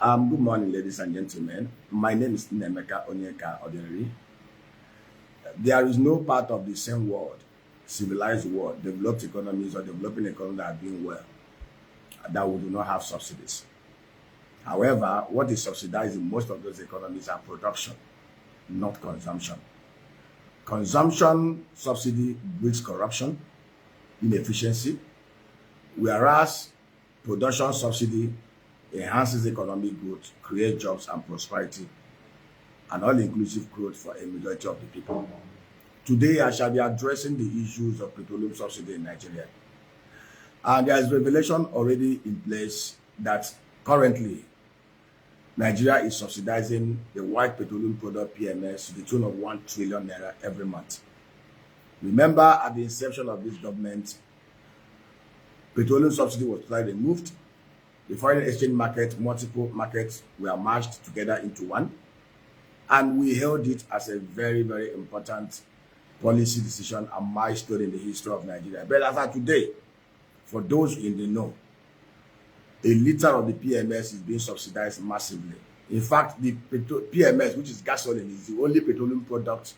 Good morning, ladies and gentlemen. My name is Nemeka Onyeka Oderi. There is no part of the same world, civilized world, developed economies or developing economies that are doing well that we do not have subsidies. However, what is subsidized in most of those economies are production, not consumption. Consumption subsidy breeds corruption, inefficiency, whereas production subsidy enhances economic growth, creates jobs and prosperity, and all-inclusive growth for a majority of the people. Today, I shall be addressing the issues of petroleum subsidy in Nigeria. And there is revelation already in place that currently Nigeria is subsidizing the white petroleum product PMS to the tune of 1 trillion naira every month. Remember, at the inception of this government, petroleum subsidy was totally removed. The foreign exchange market, multiple markets were merged together into one. And we held it as a very, very important policy decision and milestone in the history of Nigeria. But as of today, for those in the know, a liter of the PMS is being subsidized massively. In fact, the PMS, which is gasoline, is the only petroleum product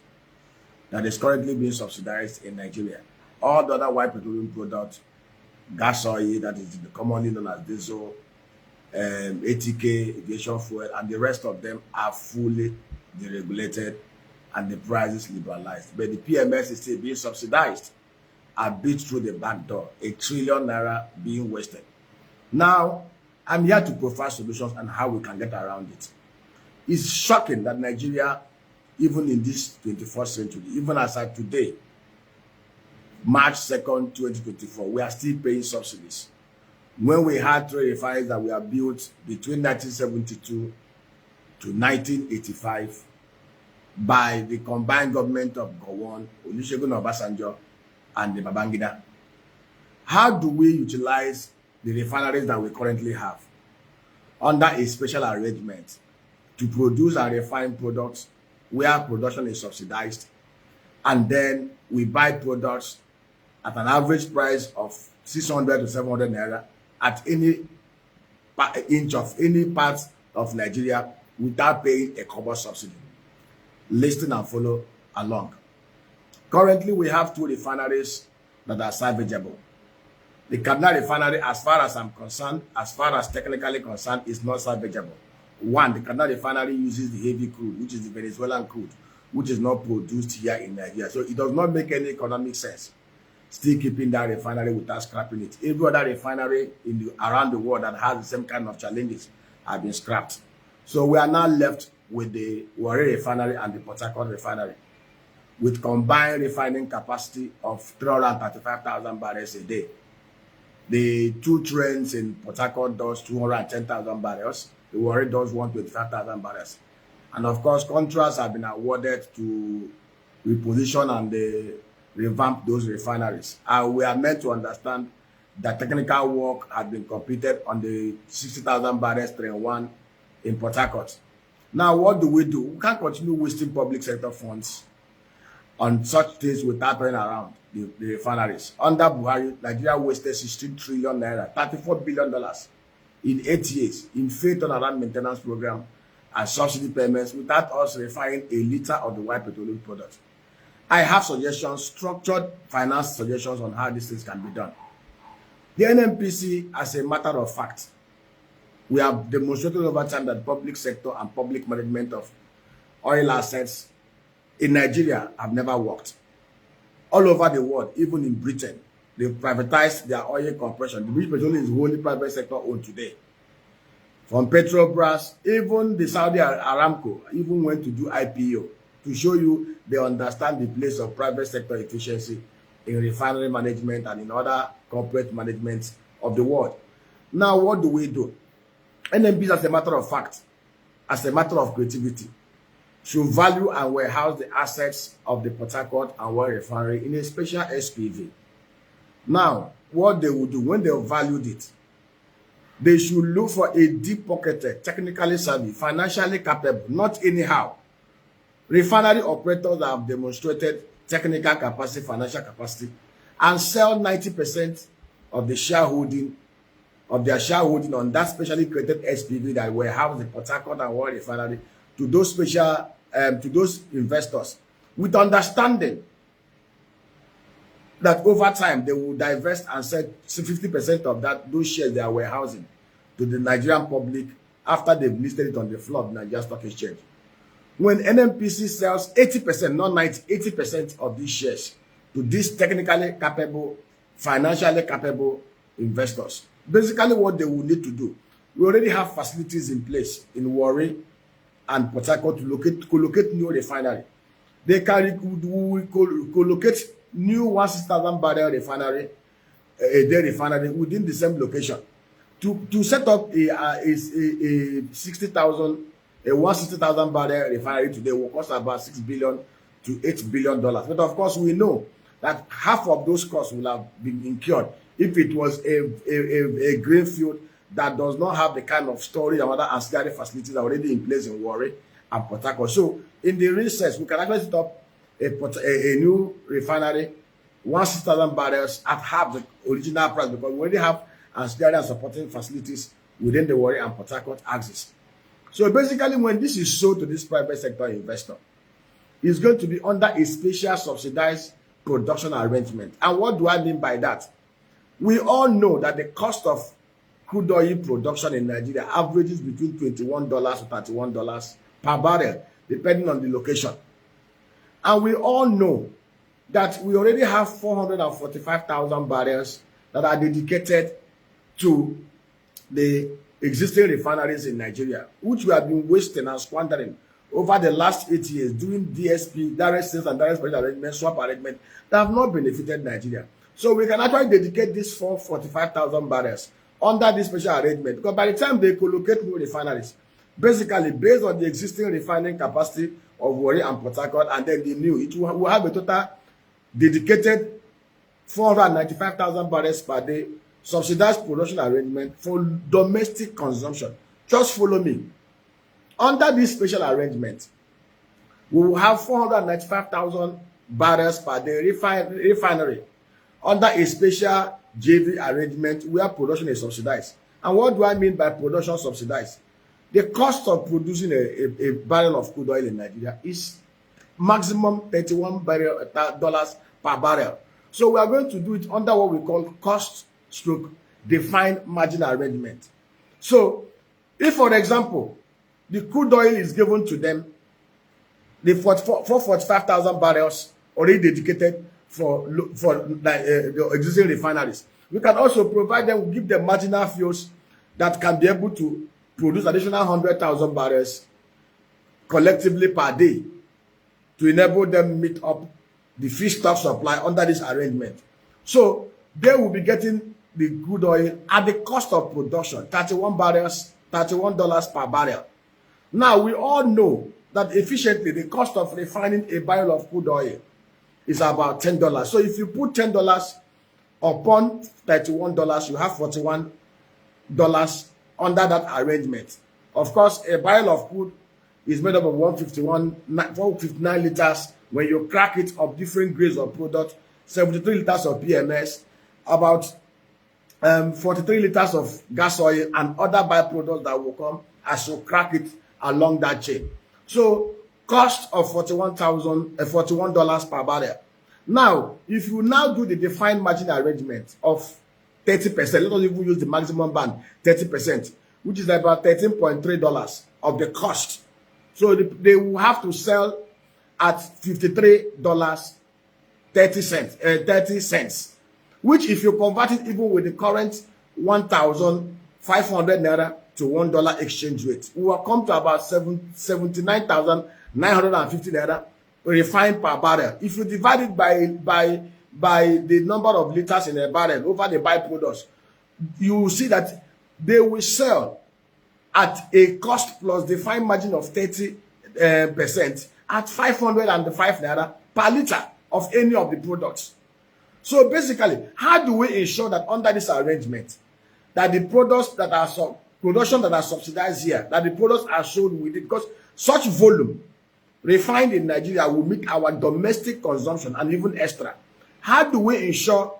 that is currently being subsidized in Nigeria. All the other white petroleum products, gas oil, that is commonly known as diesel, ATK, aviation fuel, and the rest of them are fully deregulated and the prices liberalized. But the PMS is still being subsidized and beat through the back door, 1 trillion naira being wasted. Now, I'm here to provide solutions on how we can get around it. It's shocking that Nigeria, even in this 21st century, even as of today, March 2nd, 2024, we are still paying subsidies. When we had 3 refineries that were built between 1972 to 1985 by the combined government of Gowon, Olusegun Obasanjo, and the Babangida. How do we utilize the refineries that we currently have under a special arrangement to produce and refine products where production is subsidized, and then we buy products at an average price of 600 to 700 naira at any inch of any part of Nigeria without paying a copper subsidy? Listen and follow along. Currently, we have 2 refineries that are salvageable. The Kaduna refinery, as far as I'm concerned, as far as technically concerned, is not salvageable. One, the Kaduna refinery uses the heavy crude, which is the Venezuelan crude, which is not produced here in Nigeria. So it does not make any economic sense still keeping that refinery without scrapping it. Every other refinery around the world that has the same kind of challenges have been scrapped. So we are now left with the Warri refinery and the Port Harcourt refinery, with combined refining capacity of 335,000 barrels a day. The 2 trains in Port Harcourt does 210,000 barrels. The Warri does 125,000 barrels. And of course, contracts have been awarded to reposition and revamp those refineries. And we are meant to understand that technical work has been completed on the 60,000 barrels train 1 in Port Harcourt. Now, what do? We can't continue wasting public sector funds on such things without turning around the refineries. Under Buhari, Nigeria wasted 16 trillion naira, $34 billion in 8 years in failed turnaround maintenance program and subsidy payments without us refining a liter of the white petroleum product. I have suggestions, structured finance suggestions on how these things can be done. The NNPC, as a matter of fact, we have demonstrated over time that public sector and public management of oil assets in Nigeria have never worked. All over the world, even in Britain, they privatized their oil corporation. The British Petroleum is wholly private sector owned today. From Petrobras, even the Saudi Aramco even went to do IPO to show you they understand the place of private sector efficiency in refinery management and in other corporate management of the world. Now, what do we do? NNPC, as a matter of fact, as a matter of creativity, should value and warehouse the assets of the Port Harcourt and Warri refinery in a special SPV. Now, what they will do when they have valued it, they should look for a deep-pocketed, technically savvy, financially capable, not anyhow, refinery operators that have demonstrated technical capacity, financial capacity, and sell 90% of the shareholding of their shareholding on that specially created SPV that were housed in Port Harcourt and Warren Refinery to those to those investors, with understanding that over time they will divest and sell 50% of those shares they are warehousing to the Nigerian public after they've listed it on the floor of the Nigerian Stock Exchange. When NNPC sells 80%, not 90, 80% of these shares to these technically capable, financially capable investors, basically what they will need to do, we already have facilities in place in Warri and Port Harcourt to collocate new refinery. They can collocate new 160,000 barrel refinery, a day refinery within the same location. To set up a 160,000 barrel refinery today will cost about $6 billion to $8 billion. But of course, we know that half of those costs will have been incurred if it was a greenfield that does not have the kind of storage and other ancillary facilities already in place in Warri and Port Harcourt. So in the recess, we can actually set up a new refinery, 160,000 barrels at half the original price, because we already have ancillary and supporting facilities within the Warri and Port Harcourt axis. So basically, when this is sold to this private sector investor, it's going to be under a special subsidized production arrangement. And what do I mean by that? We all know that the cost of crude oil production in Nigeria averages between $21 to $31 per barrel, depending on the location. And we all know that we already have 445,000 barrels that are dedicated to the existing refineries in Nigeria, which we have been wasting and squandering over the last 8 years doing DSP, direct sales and direct special arrangement, swap arrangement that have not benefited Nigeria. So we can actually dedicate these 445,000 barrels under this special arrangement, because by the time they collocate new refineries, basically based on the existing refining capacity of Warri and Port Harcourt and then the new, it will have a total dedicated 495,000 barrels per day subsidized production arrangement for domestic consumption. Just follow me. Under this special arrangement, we will have 495,000 barrels per day refinery under a special JV arrangement where production is subsidized. And what do I mean by production subsidized? The cost of producing a barrel of crude oil in Nigeria is maximum $31 per barrel. So we are going to do it under what we call cost/defined margin arrangement. So if, for example, the crude oil is given to them, the 45,000 barrels already dedicated for the existing refineries, we can also provide them, give them marginal fuels that can be able to produce additional 100,000 barrels collectively per day to enable them meet up the feedstock supply under this arrangement. So they will be getting the crude oil at the cost of production, $31 per barrel. Now, we all know that efficiently the cost of refining a barrel of crude oil is about $10. So if you put $10 upon $31, you have $41 under that arrangement. Of course, a barrel of crude is made up of 159 liters. When you crack it of different grades of product, 73 liters of PMS, about 43 liters of gas oil, and other byproducts that will come as you crack it along that chain. So cost of $41 per barrel. Now, if you now do the defined margin arrangement of 30%, let us even use the maximum band, 30%, which is about $13.3 of the cost. So they will have to sell at $53.30, which if you convert it even with the current 1,500 naira to $1 exchange rate, we will come to about 79,950 naira refined per barrel. If you divide it by the number of liters in a barrel over the byproducts, you will see that they will sell at a cost plus defined margin of 30% at 505 naira per liter of any of the products. So basically, how do we ensure that under this arrangement, that the products that are production that are subsidized here, that the products are sold with it? Because such volume refined in Nigeria will meet our domestic consumption and even extra. How do we ensure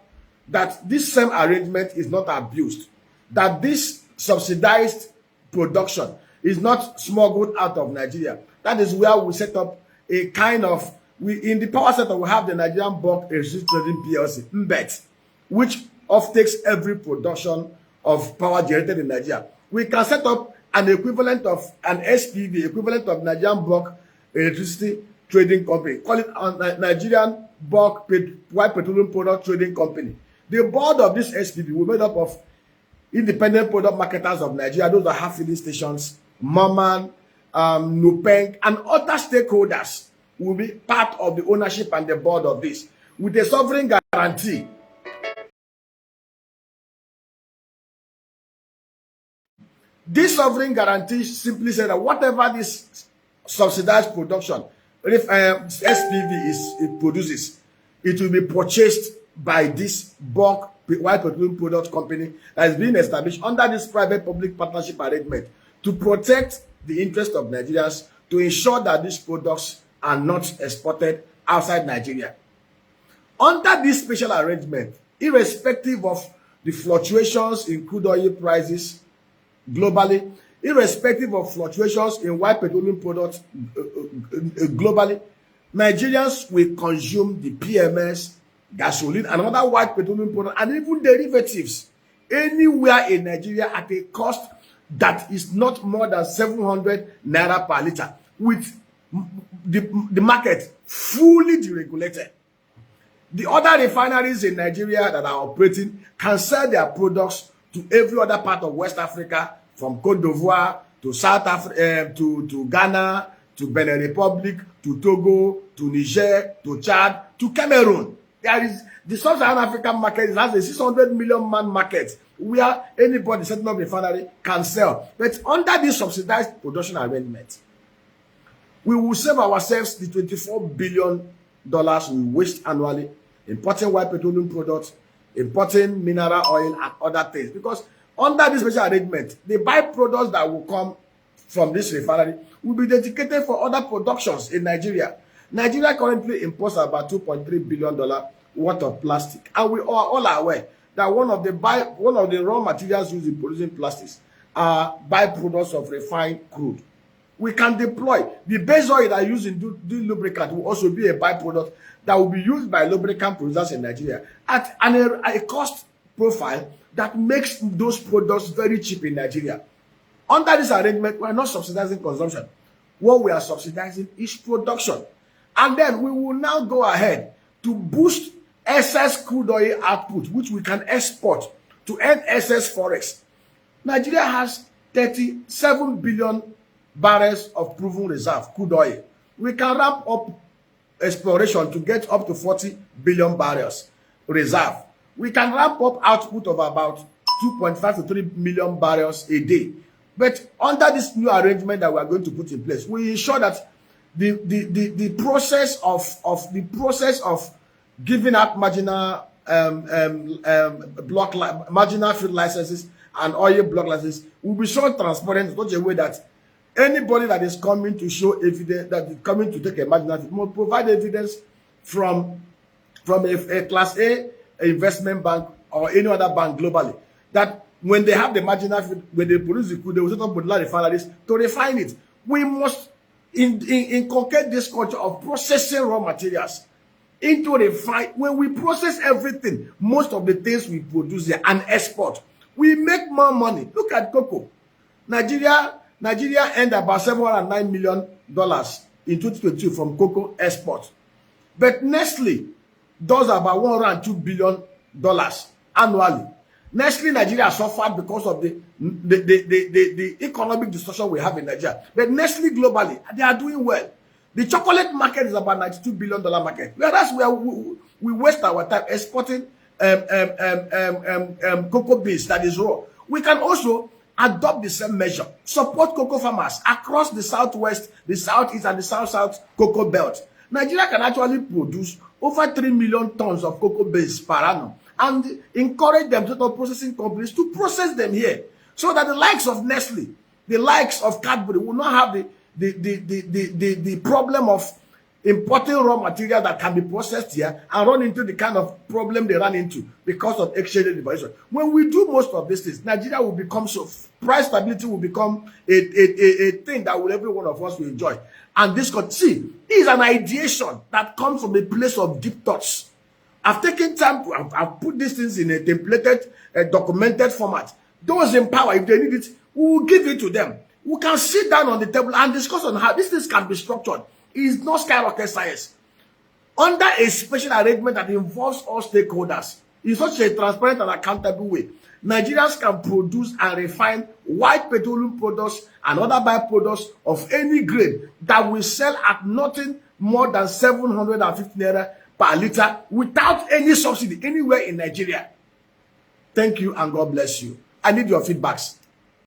that this same arrangement is not abused? that this subsidized production is not smuggled out of Nigeria. That is where we set up a kind of, in the power sector, we have the Nigerian Bulk Electricity Trading PLC, NBET, which offtakes every production of power generated in Nigeria. We can set up an equivalent of an SPV, equivalent of Nigerian Bulk Electricity Trading Company. Call it Nigerian Bulk White Petroleum Product Trading Company. The board of this SPV will be made up of independent product marketers of Nigeria, those that have filling stations, IPMAN, NUPENG, and other stakeholders will be part of the ownership and the board of this, with a sovereign guarantee. This sovereign guarantee simply said that whatever this subsidized production, if SPV it produces, it will be purchased by this bulk White Petroleum Products Company that is being established under this private-public partnership arrangement to protect the interest of Nigerians, to ensure that these products are not exported outside Nigeria. Under this special arrangement, irrespective of the fluctuations in crude oil prices globally, irrespective of fluctuations in white petroleum products globally, Nigerians will consume the PMS, gasoline, and other white petroleum products, and even derivatives anywhere in Nigeria at a cost that is not more than 700 naira per liter, with the market fully deregulated. The other refineries in Nigeria that are operating can sell their products to every other part of West Africa, from Cote d'Ivoire to South Africa, to Ghana, to Benin Republic, to Togo, to Niger, to Chad, to Cameroon. There is the Sub-Saharan African market has a 600 million man market where anybody setting up a refinery can sell. But under this subsidized production arrangement, we will save ourselves the $24 billion we waste annually importing white petroleum products, importing mineral oil, and other things. Because under this special arrangement, the byproducts that will come from this refinery will be dedicated for other productions in Nigeria. Nigeria currently imports about $2.3 billion worth of plastic, and we are all aware that one of the raw materials used in producing plastics are byproducts of refined crude. We can deploy the base oil that used in the lubricant will also be a byproduct that will be used by lubricant producers in Nigeria at a cost profile that makes those products very cheap in Nigeria. Under this arrangement, we are not subsidizing consumption. What we are subsidizing is production. And then we will now go ahead to boost excess crude oil output, which we can export to earn excess forex. Nigeria has 37 billion barrels of proven reserve crude oil. We can ramp up exploration to get up to 40 billion barrels reserve. We can ramp up output of about 2.5 to 3 million barrels a day. But under this new arrangement that we are going to put in place, we ensure that the process of giving out marginal marginal field licenses and oil block licenses will be so transparent in such a way that anybody that is coming to show evidence that is coming to take a marginal field must provide evidence from a Class A investment bank or any other bank globally that when they have the marginal field, when they produce the crude, they will set up modular refineries to refine it. We must inculcate this culture of processing raw materials into refine. When we process everything, most of the things we produce here and export, we make more money. Look at cocoa. Nigeria earned about $709 million in 2022 from cocoa export. But Nestle does about $102 billion annually. Nestle Nigeria suffered because of the economic distortion we have in Nigeria. But Nestle globally, they are doing well. The chocolate market is about $92 billion market. Whereas we waste our time exporting cocoa beans that is raw. We can also adopt the same measure, support cocoa farmers across the southwest, the southeast, and the south-south cocoa belt. Nigeria can actually produce over 3 million tons of cocoa beans per annum, and encourage them to processing companies to process them here, so that the likes of Nestle, the likes of Cadbury will not have the problem of importing raw material that can be processed here and run into the kind of problem they ran into because of exchange rate devaluation. When we do most of these things, Nigeria will become price stability will become a thing that every one of us will enjoy. And this is an ideation that comes from a place of deep thoughts. I've taken time to I've put these things in a templated, documented format. Those in power, if they need it, we will give it to them. We can sit down on the table and discuss on how these things can be structured. It is not skyrocket science. Under a special arrangement that involves all stakeholders, in such a transparent and accountable way, Nigerians can produce and refine white petroleum products and other byproducts of any grade that will sell at nothing more than 750 naira per liter without any subsidy anywhere in Nigeria. Thank you and God bless you. I need your feedbacks.